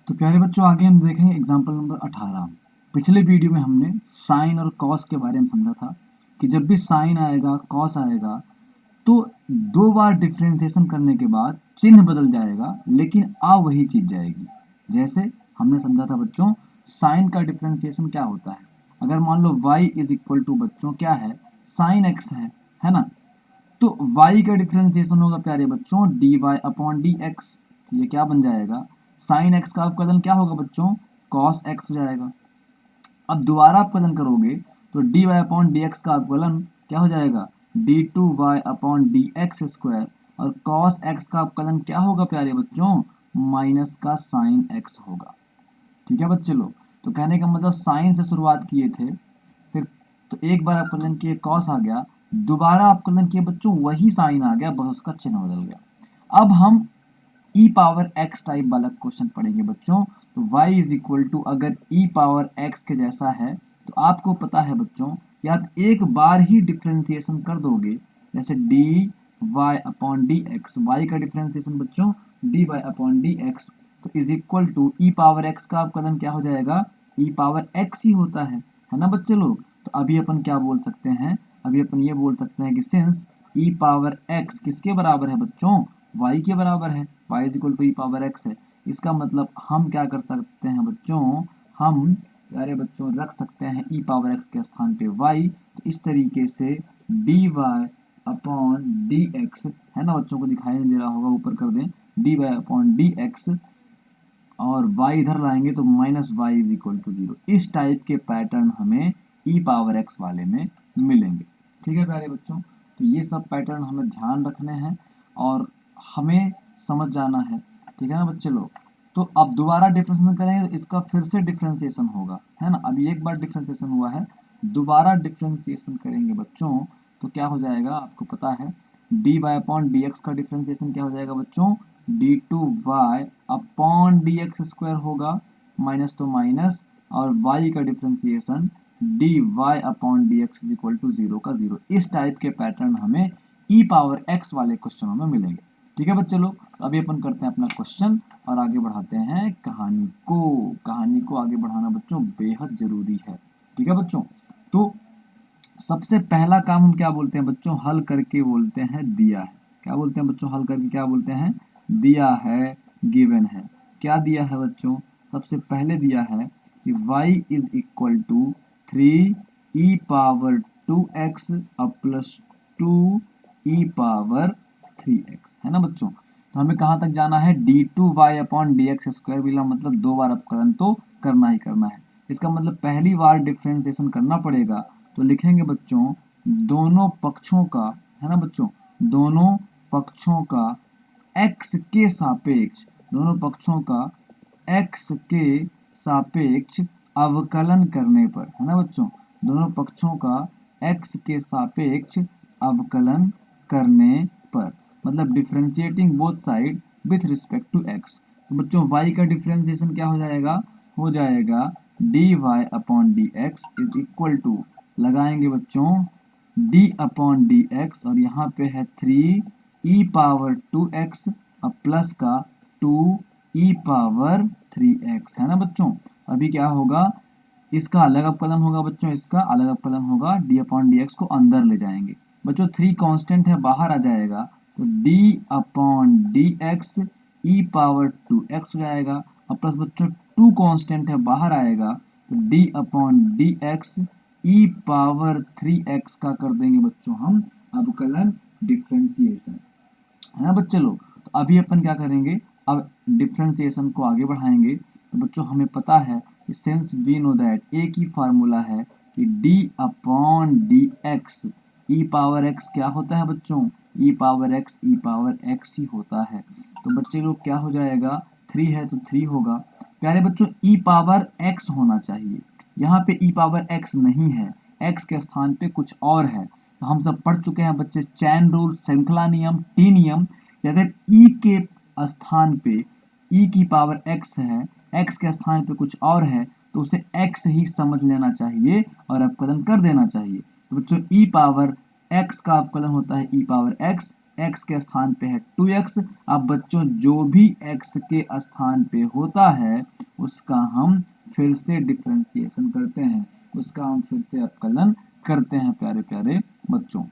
तो प्यारे बच्चों, आगे हम देखेंगे एग्जाम्पल नंबर 18। पिछले वीडियो में हमने साइन और कॉस के बारे में समझा था कि जब भी साइन आएगा कॉस आएगा तो दो बार डिफ्रेंसिएशन करने के बाद चिन्ह बदल जाएगा, लेकिन आ वही चीज जाएगी। जैसे हमने समझा था बच्चों, साइन का डिफ्रेंसिएशन क्या होता है। अगर मान लो y इज इक्वल टू बच्चों क्या है, साइन x है ना। तो y का डिफरेंशिएशन होगा प्यारे बच्चों dy अपॉन डी एक्स। ये क्या बन जाएगा, साइन x का अवकलन क्या होगा बच्चों, cos x हो जाएगा। अब दोबारा अवकलन करोगे तो dy अपॉन डी एक्स का अवकलन क्या हो जाएगा, d two y upon D x square. और cos x का अवकलन क्या होगा प्यारे बच्चों, माइनस का साइन x होगा। ठीक है बच्चे लोग, तो कहने का मतलब साइन से शुरुआत किए थे, फिर तो एक बार अवकलन किए कॉस आ गया, दोबारा अवकलन किए बच्चों वही साइन आ गया, बस उसका चिन्ह बदल गया। अब हम ई पावर एक्स टाइप वाला क्वेश्चन पढ़ेंगे बच्चों। तो y इज इक्वल टू, अगर ई पावर एक्स के जैसा है तो आपको पता है बच्चों कि आप एक बार ही डिफ्रेंसिएशन कर दोगे। जैसे D Y upon D X, Y का डिफ्रेंसिएशन बच्चों D Y upon D X, तो is equal to E power X का अवकलन क्या हो जाएगा, ई पावर एक्स ही होता है ना बच्चे लोग। तो अभी अपन क्या बोल सकते हैं, अभी अपन ये बोल सकते हैं कि सिंस ई पावर एक्स किसके बराबर है बच्चों, y के बराबर है, y is equal to E power x है। इसका मतलब हम क्या कर सकते हैं बच्चों, हम प्यारे बच्चों रख सकते हैं ई पावर एक्स के स्थान पे y। तो इस तरीके से d Y upon D x है ना, बच्चों को दिखाई नहीं दे रहा होगा, ऊपर कर दें, d Y upon D x और y इधर लाएंगे तो minus y is equal to zero. इस टाइप के पैटर्न हमें ई पावर एक्स वाले में मिलेंगे। ठीक है प्यारे बच्चों, तो ये सब पैटर्न हमें ध्यान रखने हैं और हमें समझ जाना है। ठीक है ना बच्चे लोग। तो अब दोबारा डिफ्रेंशिएशन करेंगे तो इसका फिर से डिफ्रेंशिएशन होगा, है ना। अभी एक बार डिफ्रेंशिएशन हुआ है, दोबारा डिफ्रेंशिएशन करेंगे बच्चों तो क्या हो जाएगा आपको पता है, d Y upon D x का डिफ्रेंशिएशन क्या हो जाएगा बच्चों, d two y upon D x square होगा, माइनस तो माइनस, और y का differentiation d Y upon D x is equal to zero का जीरो। इस टाइप के पैटर्न हमें ई पावर एक्स वाले क्वेश्चनों में मिलेंगे। ठीक है बच्चे लोग, तो अभी अपन करते हैं अपना क्वेश्चन और आगे बढ़ाते हैं कहानी को। कहानी को आगे बढ़ाना बच्चों बेहद जरूरी है। ठीक है बच्चों, तो सबसे पहला काम हम क्या बोलते हैं बच्चों, हल करके बोलते हैं दिया है। क्या बोलते हैं बच्चों, हल करके क्या बोलते हैं, दिया है, गिवन है। क्या दिया है बच्चों, सबसे पहले दिया है कि y is equal to three e power two x plus two E power three x, है ना बच्चों। तो हमें कहाँ तक जाना है, d two y upon D x square बिला, मतलब दो बार अपकरण तो करना ही करना है। इसका मतलब पहली बार डिफ्रेंसिएशन करना पड़ेगा, तो लिखेंगे बच्चों दोनों पक्षों का, है ना बच्चों, दोनों पक्षों का x के सापेक्ष, दोनों पक्षों का x के सापेक्ष अवकलन करने पर, है ना बच्चों, दोनों पक्षों का x के सापेक्ष अवकलन करने पर, मतलब differentiating both side with respect to x। तो बच्चों y का डिफ्रेंशिएशन क्या हो जाएगा d Y upon D x is equal to, लगाएंगे बच्चों d अपॉन डी एक्स, और यहाँ पे है three e power two x और प्लस का टू ई पावर थ्री एक्स, है ना बच्चों। अभी क्या होगा, इसका अलग अपकलन होगा बच्चों, इसका अलग अपकलन होगा, d अपॉन डी एक्स को अंदर ले जाएंगे बच्चों, थ्री कांस्टेंट है बाहर आ जाएगा, तो d upon D x e power two x हो जाएगा, और प्लस बच्चों टू कांस्टेंट है बाहर आएगा, तो d upon D x e power three x का कर देंगे बच्चों हम अवकलन डिफ्रेंसिएशन, है ना बच्चे लोग। तो अभी अपन क्या करेंगे, अब डिफ्रेंसिएशन को आगे बढ़ाएंगे। तो बच्चों हमें पता है कि सिंस वी नो दैट, एक ही फार्मूला है कि d upon D x e power x क्या होता है बच्चों, ई पावर एक्स ही होता है। तो बच्चे लोग क्या हो जाएगा, थ्री है तो थ्री होगा। प्यारे बच्चों ई पावर एक्स होना चाहिए, यहाँ पे ई पावर एक्स नहीं है, एक्स के स्थान पे कुछ और है। तो हम सब पढ़ चुके हैं बच्चे चैन रूल, श्रृंखला नियम, टी नियम, कि अगर ई के स्थान पे ई की पावर एक्स है, एक्स के स्थान पे कुछ और है, तो उसे एक्स ही समझ लेना चाहिए और अवकलन कर देना चाहिए। तो बच्चों ई पावर एक्स का अवकलन होता है ई पावर एक्स, एक्स के स्थान पे है टू एक्स। अब बच्चों जो भी एक्स के स्थान पे होता है उसका हम फिर से डिफ्रेंसिएशन करते हैं, उसका हम फिर से अवकलन करते हैं प्यारे प्यारे बच्चों।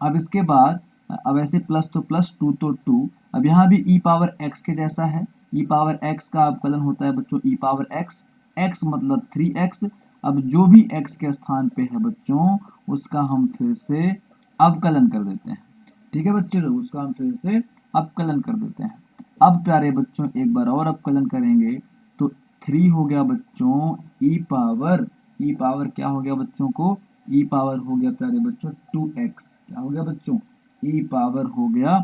अब इसके बाद अब ऐसे प्लस तो प्लस, टू तो टू, अब यहाँ भी ई पावर एक्स के जैसा है, ई पावर एक्स का अवकलन होता है बच्चों ई पावर एक्स, एक्स मतलब 3x। अब जो भी x के स्थान पे है बच्चों उसका हम फिर से अवकलन कर देते हैं, ठीक है बच्चे लोग, उसका हम फिर से अवकलन कर देते हैं। अब प्यारे बच्चों एक बार और अवकलन करेंगे तो 3 हो गया बच्चों ई पावर क्या हो गया बच्चों को, ई पावर हो गया प्यारे बच्चों 2x, क्या हो गया बच्चों, ई पावर हो गया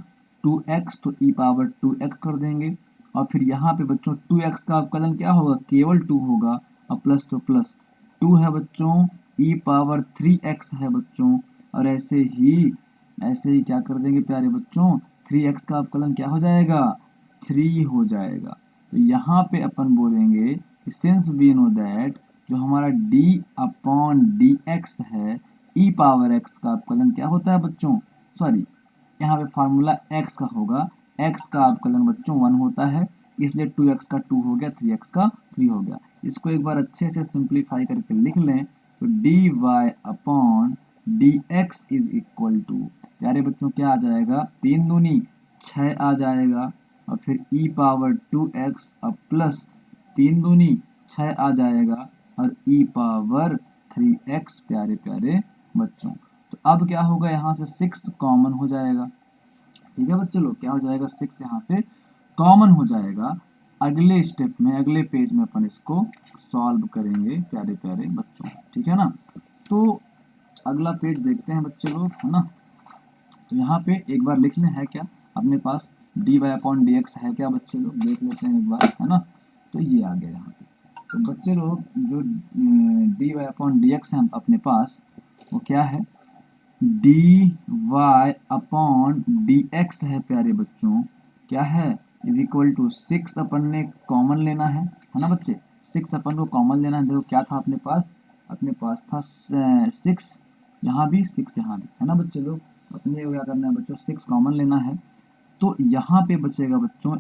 2x, तो ई पावर 2x कर देंगे। और फिर यहाँ पे बच्चों 2x का अवकलन क्या होगा, केवल 2 होगा, और प्लस तो प्लस 2 है बच्चों, ई पावर 3x है बच्चों। और ऐसे ही क्या कर देंगे प्यारे बच्चों, 3x का अवकलन क्या हो जाएगा, 3 हो जाएगा। तो यहाँ पे अपन बोलेंगे सिंस वी नो दैट जो हमारा d अपॉन डी एक्स है, ई पावर x का अवकलन क्या होता है बच्चों, सॉरी यहाँ पे फार्मूला x का होगा, x का अवकलन बच्चों 1 होता है, इसलिए 2x का 2 हो गया, 3x का 3 हो गया। इसको एक बार अच्छे से सिंप्लीफाई करके लिख लें तो dy upon dx is equal to, प्यारे बच्चों क्या आ जाएगा, 3 दूनी 6 आ जाएगा, और फिर e पावर 2x अब प्लस 3 दूनी 6 आ जाएगा, और e पावर 3x प्यारे प्यारे बच्चों। तो अब क्या होगा, यहाँ से 6 कॉमन हो जाएगा, ठीक है बच्चे लोग, क्या हो जाएगा 6 यहाँ से कॉमन हो जाएगा। अगले स्टेप में अगले पेज में अपन इसको सॉल्व करेंगे प्यारे प्यारे बच्चों, ठीक है ना। तो अगला पेज देखते हैं बच्चे लोग, है ना। तो यहाँ पे एक बार लिख लें है क्या अपने पास, D Y upon D x है क्या बच्चे लोग, देख लेते हैं एक बार, है ना। तो ये आ गया यहाँ पे। तो बच्चे लोग जो d Y upon D x है अपने पास वो क्या है, d Y upon D x है प्यारे बच्चों, क्या है, इज इक्वल टू 6 अपन ने कॉमन लेना है ना बच्चे, 6 अपन को कॉमन लेना है। देखो क्या था अपने पास था 6, यहाँ भी 6 यहाँ भी, है ना बच्चे लोग। अपने को क्या करना है बच्चों, 6 कॉमन लेना है। तो यहाँ पे बचेगा बच्चों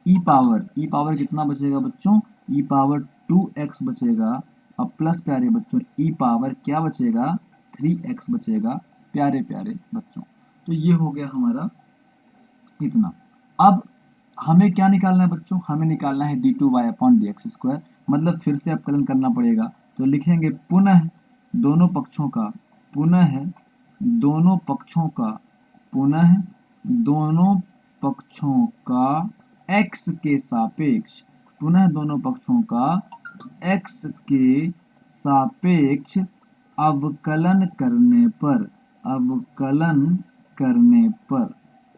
ई पावर कितना बचेगा बच्चों, ई पावर 2x बचेगा, और प्लस प्यारे बच्चों ई पावर क्या बचेगा, 3x बचेगा प्यारे प्यारे बच्चों। तो ये हो गया हमारा इतना। अब हमें क्या निकालना है बच्चों, हमें निकालना है d two y upon D x square, मतलब फिर से अवकलन करना पड़ेगा। तो लिखेंगे पुनः दोनों पक्षों का, पुनः दोनों पक्षों का, पुनः दोनों पक्षों का x के सापेक्ष, पुनः दोनों पक्षों का x के सापेक्ष अवकलन करने पर, अवकलन करने पर,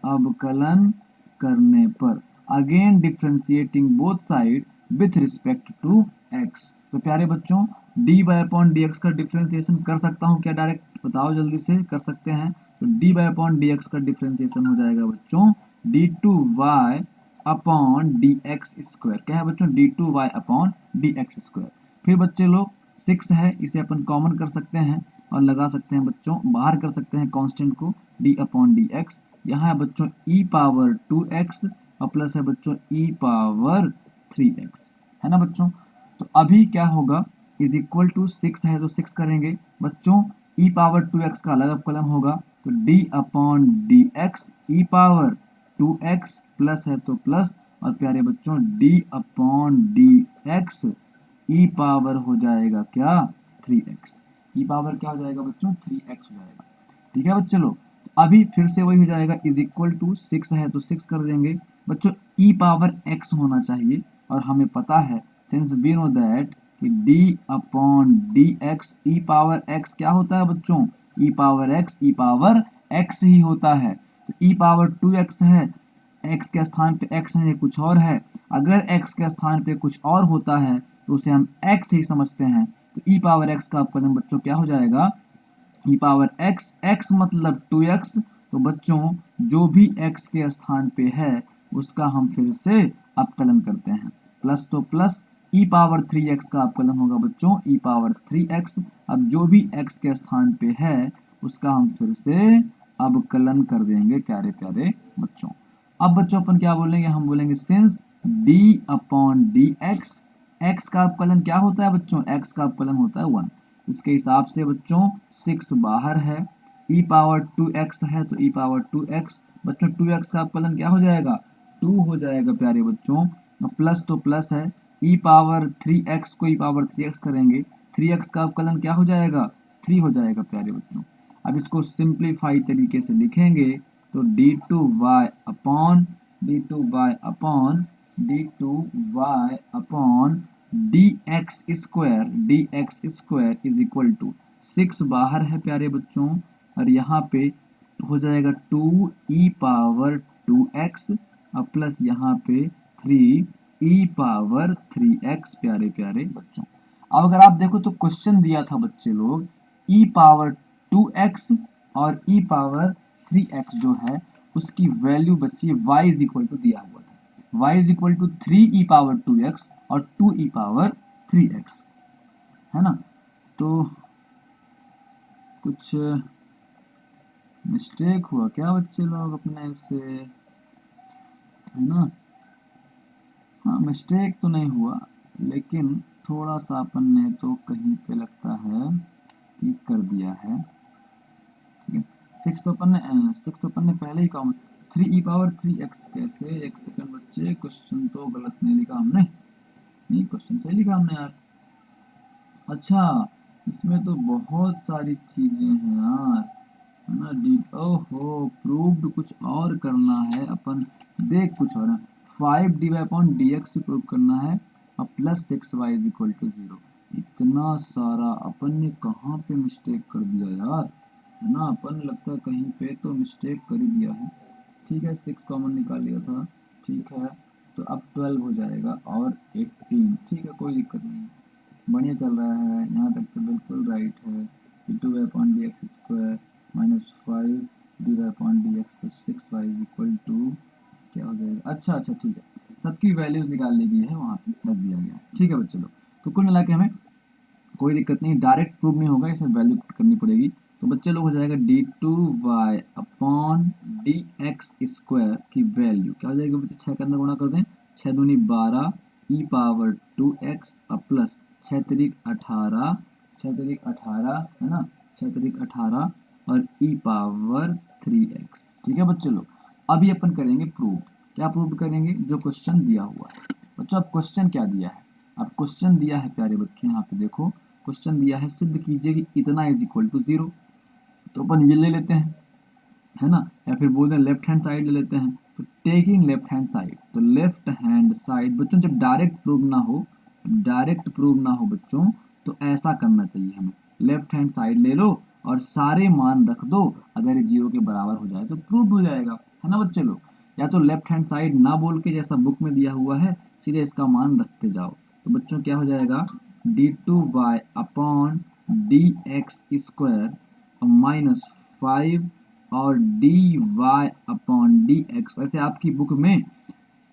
अवकलन करने पर, again differentiating both side with respect to x। तो प्यारे बच्चों D Y upon D x का डिफ्रेंशिएशन कर सकता हूँ क्या, डायरेक्ट बताओ जल्दी से, कर सकते हैं। तो d Y upon D x का डिफ्रेंशिएशन हो जाएगा बच्चों d two y upon D x square, क्या है बच्चों, d two y upon D x square. फिर बच्चे लोग 6 है, इसे अपन कॉमन कर सकते हैं और लगा सकते हैं बच्चों, बाहर कर सकते हैं कांस्टेंट को, डी अपॉन डी एक्स। यहाँ है बच्चों ई पावर 2x और प्लस है बच्चों ई पावर 3x, है ना बच्चों। तो अभी क्या होगा, इज इक्वल टू 6 है तो 6 करेंगे बच्चों, ई पावर 2x का अलग अवकलन होगा, तो d upon D x e power 2x plus है तो प्लस, और प्यारे बच्चों d upon D x e power हो जाएगा क्या, 3x, ई पावर क्या हो जाएगा बच्चों 3x हो जाएगा, ठीक है बच्चे लोग। तो अभी फिर से वही हो जाएगा, इज इक्वल टू 6 है तो 6 कर देंगे बच्चों, ई पावर x होना चाहिए, और हमें पता है सिंस वी नो दैट कि d upon D x e power x क्या होता है बच्चों, ई पावर x ही होता है। तो ई पावर 2x है, x के स्थान पे x नहीं कुछ और है, अगर x के स्थान पे कुछ और होता है तो उसे हम x ही समझते हैं। तो ई पावर x का अवकलन बच्चों क्या हो जाएगा, ई पावर x मतलब 2x, तो बच्चों जो भी x के स्थान पे है उसका हम फिर से अवकलन करते हैं, प्लस तो प्लस ई पावर 3x का अवकलन होगा बच्चों ई पावर 3x। अब जो भी x के स्थान पे है उसका हम फिर से अवकलन कर देंगे प्यारे प्यारे बच्चों। अब बच्चों अपन क्या बोलेंगे, हम बोलेंगे since d upon D x x का अवकलन क्या होता है बच्चों, x का अवकलन होता है 1। इसके हिसाब से बच्चों 6 बाहर है, e पावर 2x है तो e पावर 2x बच्चों 2x का अवकलन क्या हो जाएगा, 2 हो जाएगा प्यारे बच्चों। प्लस तो प्लस है, e पावर 3x को e पावर 3x करेंगे, 3x का अवकलन क्या हो जाएगा, 3 हो जाएगा प्यारे बच्चों। अब इसको सिंप्लीफाई तरीके से लिखेंगे तो d2y upon dx square is equal to 6 बाहर है प्यारे बच्चों, और यहाँ पे हो जाएगा 2 e पावर 2x और प्लस यहाँ पे 3 e पावर 3x प्यारे प्यारे बच्चों। अब अगर आप देखो तो क्वेश्चन दिया था बच्चे लोग e पावर 2x और e पावर 3x जो है उसकी वैल्यू बच्ची y इज इक्वल टू दिया हुआ था, y is equal to 3 e power 2x और 2 e पावर 3x है ना। तो कुछ मिस्टेक हुआ क्या बच्चे लोग अपने से, है ना। हाँ मिस्टेक तो नहीं हुआ, लेकिन थोड़ा सा अपन ने तो कहीं पे लगता है ठीक कर दिया है। ठीक है, 6 तो अपन ने पहले ही कहा, 3 e पावर 3x कैसे, एक सेकंड बच्चे, क्वेश्चन तो गलत नहीं लिखा हमने, नहीं क्वेश्चन सही लिखा हमने यार। अच्छा इसमें तो बहुत सारी चीजें हैं यार, है ना। डी ओहो प्रूव्ड कुछ और करना है अपन, देख कुछ और है, 5 dy/dx प्रूव करना है और plus 6y is equal to 0। इतना सारा अपन ने कहाँ पे मिस्टेक कर दिया यार, है ना। अपन लगता है कहीं पे तो मिस्टेक कर ही दिया है। ठीक है 6 कॉमन निकाल लिया था, ठीक है तो अब 12 हो जाएगा और 18, ठीक है कोई दिक्कत नहीं, बढ़िया चल रहा है यहाँ तक तो बिल्कुल राइट है। d2/dx square minus 5 dy/dx plus 6y is equal to क्या हो जाएगा, अच्छा ठीक है, सबकी वैल्यूज निकाल ली गई है, वहाँ पे रख दिया गया है। ठीक है बच्चे लोग, तो कुल मिला के हमें कोई दिक्कत नहीं, डायरेक्ट प्रूव नहीं होगा, इसमें वैल्यू पुट करनी पड़ेगी। तो बच्चे लोग हो जाएगा d2y अपॉन dx स्क्वायर की वैल्यू क्या हो जाएगी बच्चे, 6 के अंदर गुणा कर दें, 6 दूनी 12 e पावर 2x और प्लस 6 तिरिक 18, 6 तिरिक 18 है ना, 6 तिरिक 18 और e पावर 3x। ठीक है बच्चे लोग, अभी अपन करेंगे प्रूव। क्या प्रूव करेंगे, जो क्वेश्चन दिया हुआ है बच्चों। अब क्वेश्चन क्या दिया है, अब क्वेश्चन दिया है प्यारे बच्चों, यहाँ पे देखो क्वेश्चन दिया है सिद्ध कीजिए कि इतना इज इक्वल टू 0, तो अपन ये ले लेते हैं, है ना, या फिर बोल दें लेफ्ट हैंड साइड ले लेते हैं। तो टेकिंग लेफ्ट हैंड साइड, तो लेफ्ट हैंड साइड बच्चों जब डायरेक्ट प्रूव ना हो, बच्चों तो ऐसा करना चाहिए हमें, लेफ्ट हैंड साइड ले लो और सारे मान रख दो, अगर ये 0 के बराबर हो जाए तो प्रूव हो जाएगा, है ना बच्चे लोग। या तो लेफ्ट हैंड साइड ना बोल के जैसा बुक में दिया हुआ है सीधे इसका मान रखते जाओ, तो बच्चों क्या हो जाएगा d2y upon dx square minus 5 और dy अपॉन dx।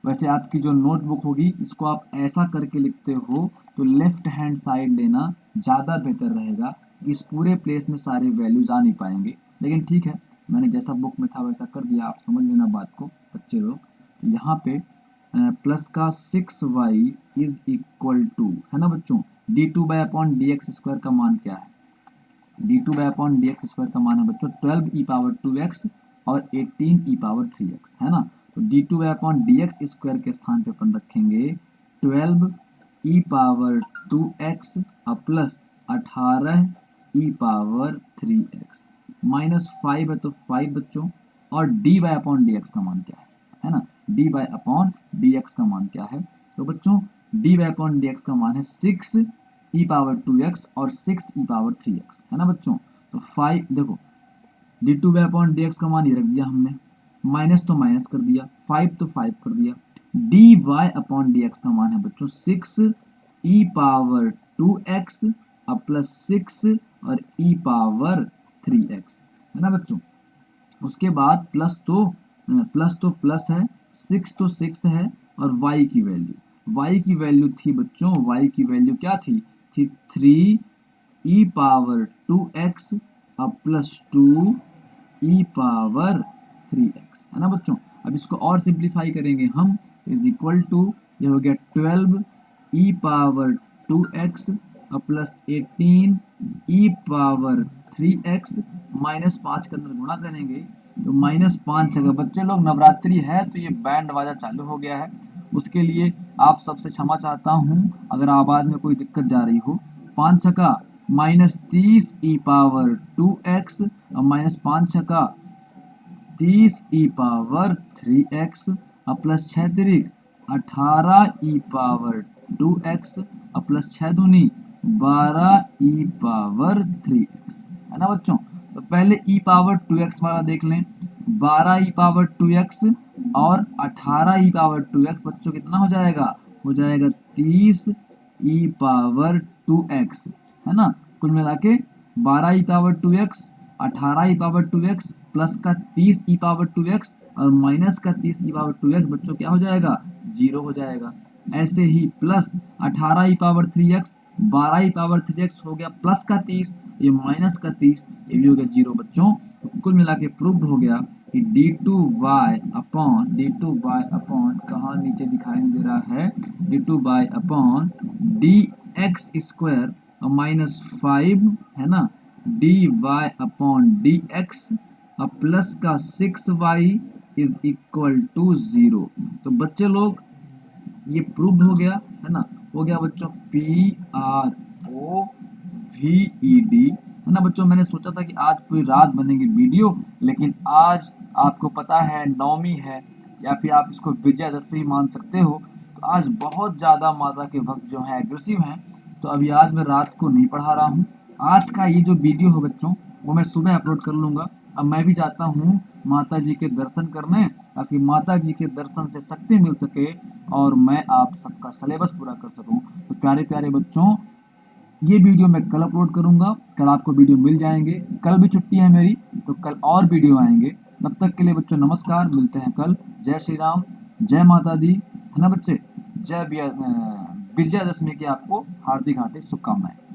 वैसे आपकी जो नोटबुक होगी इसको आप ऐसा करके लिखते हो तो लेफ्ट हैंड साइड लेना ज़्यादा बेहतर रहेगा, इस पूरे प्लेस में सारे वैल्यूज आ नहीं पाएंगे, लेकिन ठीक है मैंने जैसा बुक में था वैसा कर दिया, आप समझ लेना बात को बच्चे लोग। तो यहाँ पे प्लस का 6y इज इक्वल टू, है ना बच्चों, d2/dx स्क्वायर का मान क्या है, d2/dx स्क्वायर का मान है बच्चों 12 e पावर 2x और 18 e पावर 3x, है ना। तो d2/dx स्क्वायर के स्थान पे अपन रखेंगे 12 e पावर 2x और plus 18 e power 3x minus 5 है तो 5 बच्चों, और d/dx का मान क्या है ना, d/dx का मान क्या है, तो बच्चों d/dx का मान है 6 e पावर 2x और 6 e पावर 3x, है ना बच्चों। तो 5 देखो d2/dx का मान ये रख दिया हमने, माइनस तो माइनस कर दिया, 5 तो 5 कर दिया, dy/dx का मान है बच्चों 6 e पावर 2x और प्लस 6 और e पावर 3x, है ना बच्चों। उसके बाद प्लस तो प्लस है, 6 तो 6 है, और y की वैल्यू थी बच्चों, y की वैल्यू क्या थी 3 e पावर 2x और प्लस 2 e पावर 3x, है ना बच्चों। अब इसको और सिंप्लीफाई करेंगे हम, इज इक्वल टू ये हो गया 12 ई पावर 2x प्लस 18 ई पावर 3x माइनस 5 के अंदर गुणा करेंगे तो -5 जगह। बच्चे लोग नवरात्रि है तो ये बैंड बाजा चालू हो गया है, उसके लिए आप सबसे क्षमा चाहता हूँ अगर आवाज़ में कोई दिक्कत जा रही हो। 5 छका -30 ई पावर 2x और -5 छका 30 ई पावर 3x और प्लस 6 तिरिक 18 ई पावर 2x और प्लस 6 दूनी 12 ई पावर 3x, है ना बच्चों। तो पहले ई पावर 2x वाला देख लें। 12 ई पावर 2x और 18 ई पावर 2x बच्चों कितना हो जाएगा, हो जाएगा 30 ई पावर 2x, है ना। कुल मिला के 12 ई पावर 2x 18 ई पावर 2x प्लस का 30 ई पावर 2x और माइनस का 30 ई पावर 2x बच्चों क्या हो जाएगा, 0 हो जाएगा। ऐसे ही प्लस 18 ई पावर 3x 12 ई पावर 3x हो गया प्लस का 30, ये माइनस का 30, ये भी हो गया 0 बच्चों। तो कुल मिला के प्रूव्ड हो गया कि d2y अपॉन कहाँ नीचे दिखाई नहीं दे रहा है, d2y अपॉन dx स्क्वायर और -5 है ना, dy अपॉन dx और प्लस का 6y इज इक्वल टू 0। तो बच्चे लोग ये प्रूव्ड हो गया, है ना, हो गया बच्चों PROVED, है ना बच्चों। मैंने सोचा था कि आज पूरी रात बनेगी वीडियो, लेकिन आज आपको पता है नवमी है या फिर आप इसको विजयदशमी मान सकते हो, तो आज बहुत ज़्यादा माता के भक्त जो हैं एग्रेसिव हैं, तो अभी आज मैं रात को नहीं पढ़ा रहा हूँ। आज का ये जो वीडियो हो बच्चों वो मैं सुबह अपलोड कर लूँगा। अब मैं भी जाता हूँ माता जी के दर्शन करने, ताकि माता जी के दर्शन से शक्ति मिल सके और मैं आप सबका सिलेबस पूरा कर सकूँ। तो प्यारे प्यारे बच्चों, ये वीडियो मैं कल अपलोड करूँगा, कल आपको वीडियो मिल जाएंगे। कल भी छुट्टी है मेरी, तो कल और वीडियो आएंगे। तब तक के लिए बच्चों नमस्कार, मिलते हैं कल। जय श्री राम, जय माता दी, है ना बच्चे। जय विजयादशमी की आपको हार्दिक हार्दिक शुभकामनाएं।